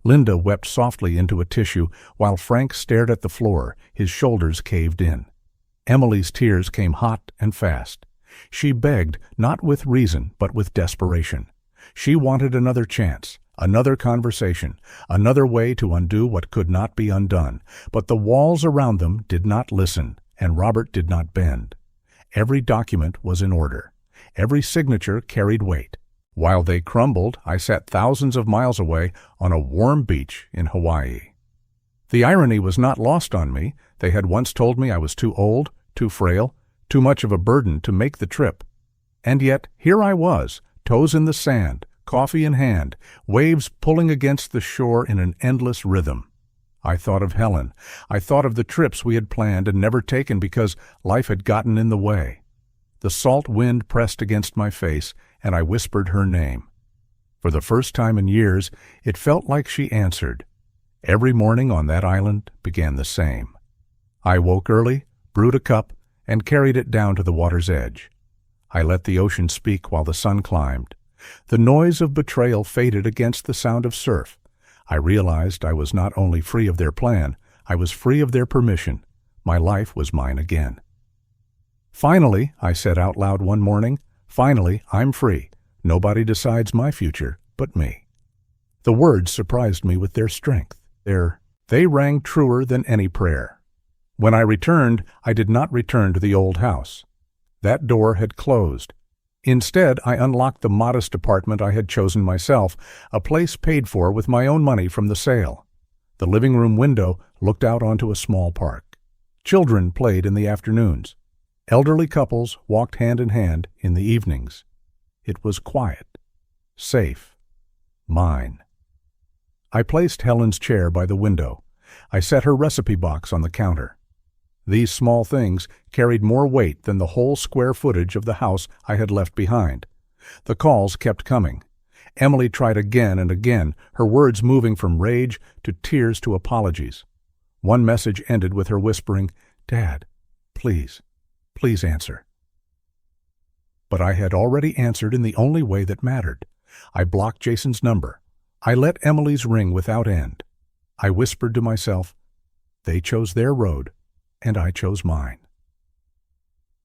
Linda wept softly into a tissue, while Frank stared at the floor, his shoulders caved in. Emily's tears came hot and fast. She begged, not with reason, but with desperation. She wanted another chance, another conversation, another way to undo what could not be undone. But the walls around them did not listen, and Robert did not bend. Every document was in order. Every signature carried weight. While they crumbled, I sat thousands of miles away on a warm beach in Hawaii. The irony was not lost on me. They had once told me I was too old, too frail, too much of a burden to make the trip. And yet, here I was, toes in the sand, coffee in hand, waves pulling against the shore in an endless rhythm. I thought of Helen. I thought of the trips we had planned and never taken because life had gotten in the way. The salt wind pressed against my face, and I whispered her name. For the first time in years, it felt like she answered. Every morning on that island began the same. I woke early, brewed a cup, and carried it down to the water's edge. I let the ocean speak while the sun climbed. The noise of betrayal faded against the sound of surf. I realized I was not only free of their plan, I was free of their permission. My life was mine again. Finally, I said out loud one morning, finally, I'm free. Nobody decides my future but me. The words surprised me with their strength. They rang truer than any prayer. When I returned, I did not return to the old house. That door had closed. Instead, I unlocked the modest apartment I had chosen myself, a place paid for with my own money from the sale. The living room window looked out onto a small park. Children played in the afternoons. Elderly couples walked hand in hand in the evenings. It was quiet, safe, mine. I placed Helen's chair by the window. I set her recipe box on the counter. These small things carried more weight than the whole square footage of the house I had left behind. The calls kept coming. Emily tried again and again, her words moving from rage to tears to apologies. One message ended with her whispering, "Dad, please answer." But I had already answered in the only way that mattered. I blocked Jason's number. I let Emily's ring without end. I whispered to myself, they chose their road, and I chose mine.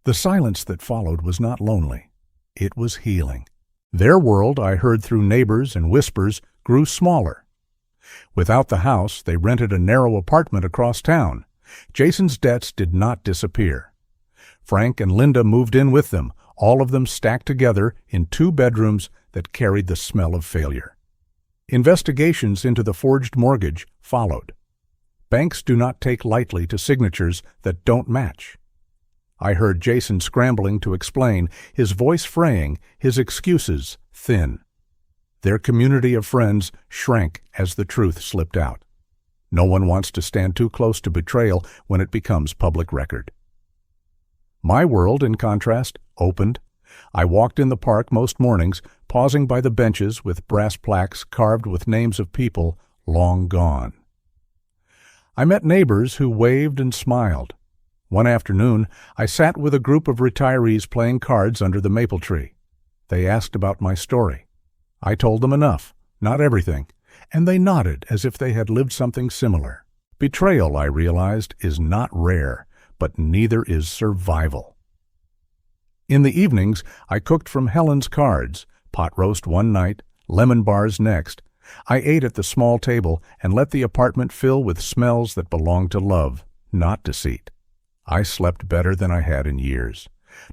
The silence that followed was not lonely. It was healing. Their world, I heard through neighbors and whispers, grew smaller. Without the house, they rented a narrow apartment across town. Jason's debts did not disappear. Frank and Linda moved in with them, all of them stacked together in 2 bedrooms that carried the smell of failure. Investigations into the forged mortgage followed. Banks do not take lightly to signatures that don't match. I heard Jason scrambling to explain, his voice fraying, his excuses thin. Their community of friends shrank as the truth slipped out. No one wants to stand too close to betrayal when it becomes public record. My world, in contrast, opened. I walked in the park most mornings, pausing by the benches with brass plaques carved with names of people long gone. I met neighbors who waved and smiled. One afternoon, I sat with a group of retirees playing cards under the maple tree. They asked about my story. I told them enough, not everything, and they nodded as if they had lived something similar. Betrayal, I realized, is not rare, but neither is survival. In the evenings, I cooked from Helen's cards, pot roast one night, lemon bars next. I ate at the small table and let the apartment fill with smells that belonged to love, not deceit. I slept better than I had in years.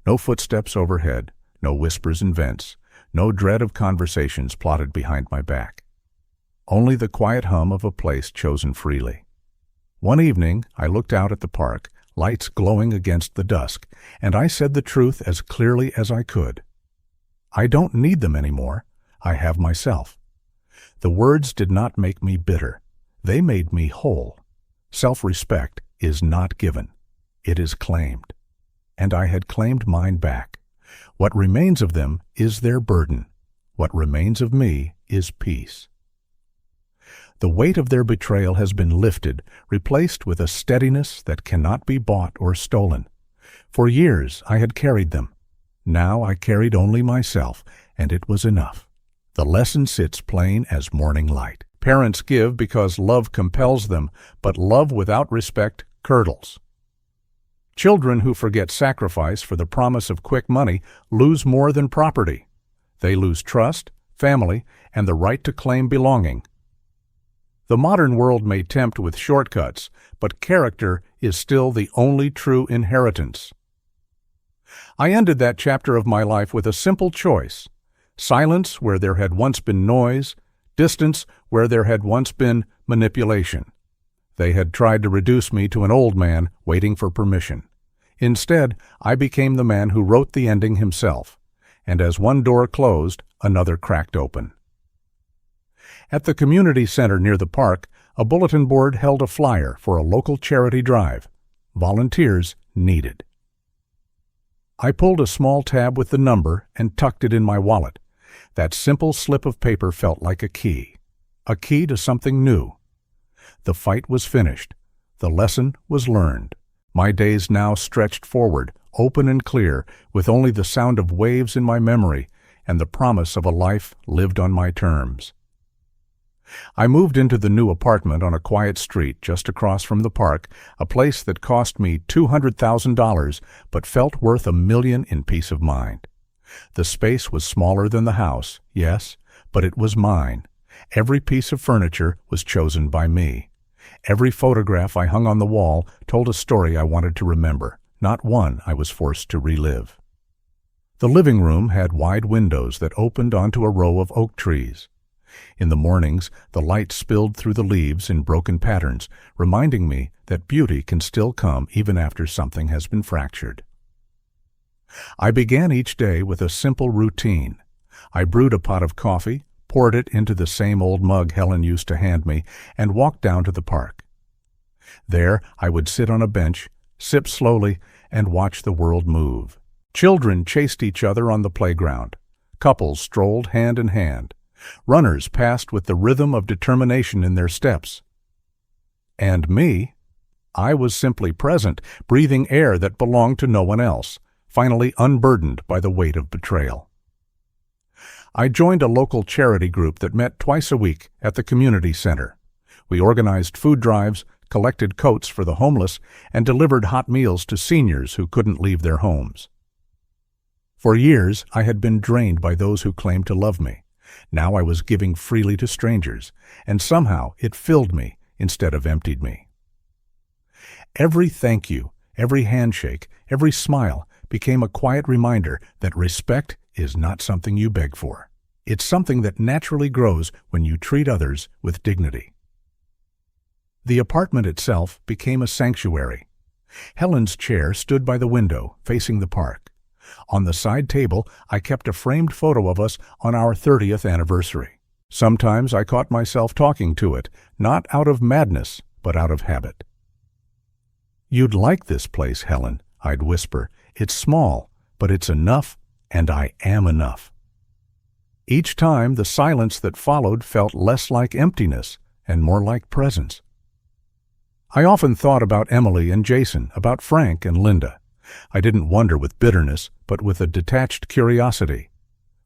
No footsteps overhead, no whispers in vents, no dread of conversations plotted behind my back. Only the quiet hum of a place chosen freely. One evening, I looked out at the park, lights glowing against the dusk, and I said the truth as clearly as I could. I don't need them anymore. I have myself. The words did not make me bitter. They made me whole. Self-respect is not given. It is claimed. And I had claimed mine back. What remains of them is their burden. What remains of me is peace. The weight of their betrayal has been lifted, replaced with a steadiness that cannot be bought or stolen. For years I had carried them. Now I carried only myself, and it was enough. The lesson sits plain as morning light. Parents give because love compels them, but love without respect curdles. Children who forget sacrifice for the promise of quick money lose more than property. They lose trust, family, and the right to claim belonging. The modern world may tempt with shortcuts, but character is still the only true inheritance. I ended that chapter of my life with a simple choice: silence where there had once been noise, distance where there had once been manipulation. They had tried to reduce me to an old man waiting for permission. Instead, I became the man who wrote the ending himself, and as one door closed, another cracked open. At the community center near the park, a bulletin board held a flyer for a local charity drive. Volunteers needed. I pulled a small tab with the number and tucked it in my wallet. That simple slip of paper felt like a key to something new. The fight was finished. The lesson was learned. My days now stretched forward, open and clear, with only the sound of waves in my memory and the promise of a life lived on my terms. I moved into the new apartment on a quiet street just across from the park, a place that cost me $200,000 but felt worth $1 million in peace of mind. The space was smaller than the house, yes, but it was mine. Every piece of furniture was chosen by me. Every photograph I hung on the wall told a story I wanted to remember, not one I was forced to relive. The living room had wide windows that opened onto a row of oak trees. In the mornings, the light spilled through the leaves in broken patterns, reminding me that beauty can still come even after something has been fractured. I began each day with a simple routine. I brewed a pot of coffee, poured it into the same old mug Helen used to hand me, and walked down to the park. There, I would sit on a bench, sip slowly, and watch the world move. Children chased each other on the playground. Couples strolled hand in hand. Runners passed with the rhythm of determination in their steps. And me, I was simply present, breathing air that belonged to no one else, finally unburdened by the weight of betrayal. I joined a local charity group that met twice a week at the community center. We organized food drives, collected coats for the homeless, and delivered hot meals to seniors who couldn't leave their homes. For years, I had been drained by those who claimed to love me. Now I was giving freely to strangers, and somehow it filled me instead of emptied me. Every thank you, every handshake, every smile became a quiet reminder that respect is not something you beg for. It's something that naturally grows when you treat others with dignity. The apartment itself became a sanctuary. Helen's chair stood by the window, facing the park. On the side table, I kept a framed photo of us on our 30th anniversary. Sometimes I caught myself talking to it, not out of madness, but out of habit. "You'd like this place, Helen," I'd whisper. "It's small, but it's enough, and I am enough." Each time, the silence that followed felt less like emptiness and more like presence. I often thought about Emily and Jason, about Frank and Linda. I didn't wonder with bitterness, but with a detached curiosity.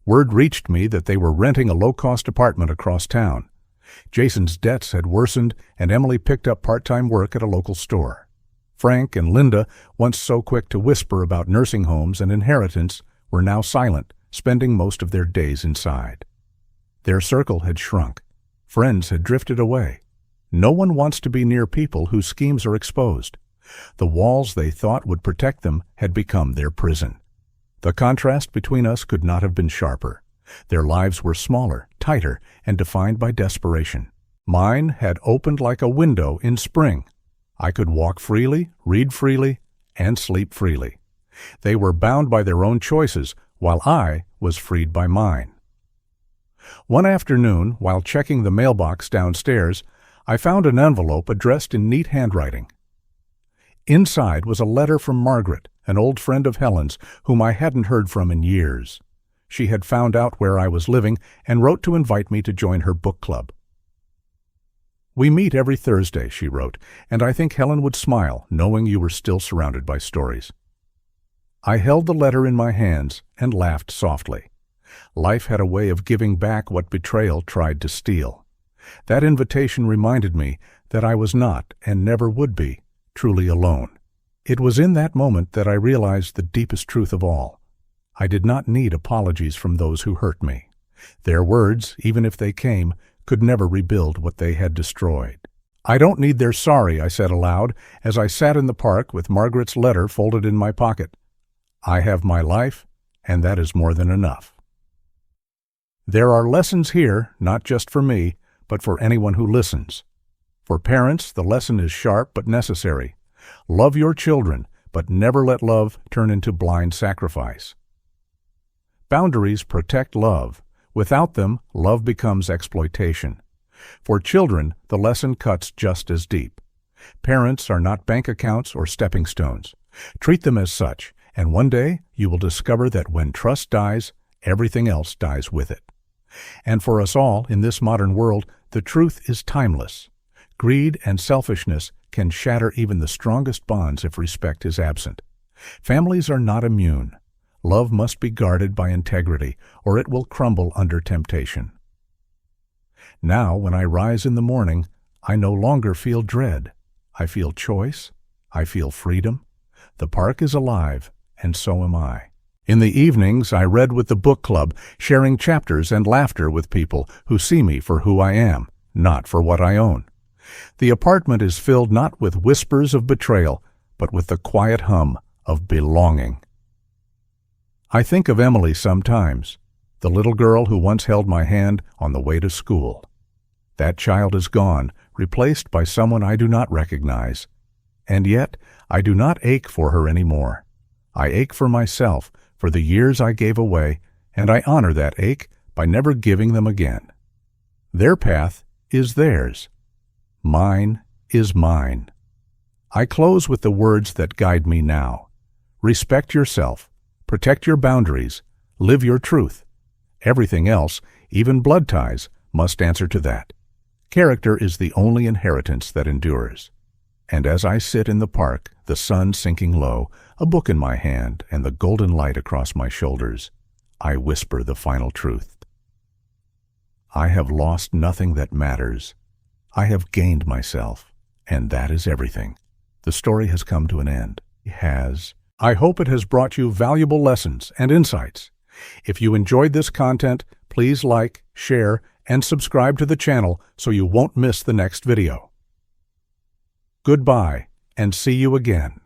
Word reached me that they were renting a low-cost apartment across town. Jason's debts had worsened, and Emily picked up part-time work at a local store. Frank and Linda, once so quick to whisper about nursing homes and inheritance, were now silent, spending most of their days inside. Their circle had shrunk. Friends had drifted away. No one wants to be near people whose schemes are exposed. The walls they thought would protect them had become their prison. The contrast between us could not have been sharper. Their lives were smaller, tighter, and defined by desperation. Mine had opened like a window in spring. I could walk freely, read freely, and sleep freely. They were bound by their own choices, while I was freed by mine. One afternoon, while checking the mailbox downstairs, I found an envelope addressed in neat handwriting. Inside was a letter from Margaret, an old friend of Helen's, whom I hadn't heard from in years. She had found out where I was living and wrote to invite me to join her book club. "We meet every Thursday," she wrote, "and I think Helen would smile, knowing you were still surrounded by stories." I held the letter in my hands and laughed softly. Life had a way of giving back what betrayal tried to steal. That invitation reminded me that I was not, and never would be, truly alone. It was in that moment that I realized the deepest truth of all. I did not need apologies from those who hurt me. Their words, even if they came, could never rebuild what they had destroyed. "I don't need their sorry," I said aloud, as I sat in the park with Margaret's letter folded in my pocket. "I have my life, and that is more than enough." There are lessons here, not just for me, but for anyone who listens. For parents, the lesson is sharp but necessary. Love your children, but never let love turn into blind sacrifice. Boundaries protect love. Without them, love becomes exploitation. For children, the lesson cuts just as deep. Parents are not bank accounts or stepping stones. Treat them as such, and one day you will discover that when trust dies, everything else dies with it. And for us all, in this modern world, the truth is timeless. Greed and selfishness can shatter even the strongest bonds if respect is absent. Families are not immune. Love must be guarded by integrity, or it will crumble under temptation. Now, when I rise in the morning, I no longer feel dread. I feel choice. I feel freedom. The park is alive, and so am I. In the evenings, I read with the book club, sharing chapters and laughter with people who see me for who I am, not for what I own. The apartment is filled not with whispers of betrayal, but with the quiet hum of belonging. I think of Emily sometimes, the little girl who once held my hand on the way to school. That child is gone, replaced by someone I do not recognize. And yet, I do not ache for her anymore. I ache for myself, for the years I gave away, and I honor that ache by never giving them again. Their path is theirs. Mine is mine. I close with the words that guide me now. Respect yourself. Protect your boundaries. Live your truth. Everything else, even blood ties, must answer to that. Character is the only inheritance that endures. And as I sit in the park, the sun sinking low, a book in my hand, and the golden light across my shoulders, I whisper the final truth. I have lost nothing that matters. I have gained myself, and that is everything. The story has come to an end. It has. I hope it has brought you valuable lessons and insights. If you enjoyed this content, please like, share, and subscribe to the channel so you won't miss the next video. Goodbye, and see you again.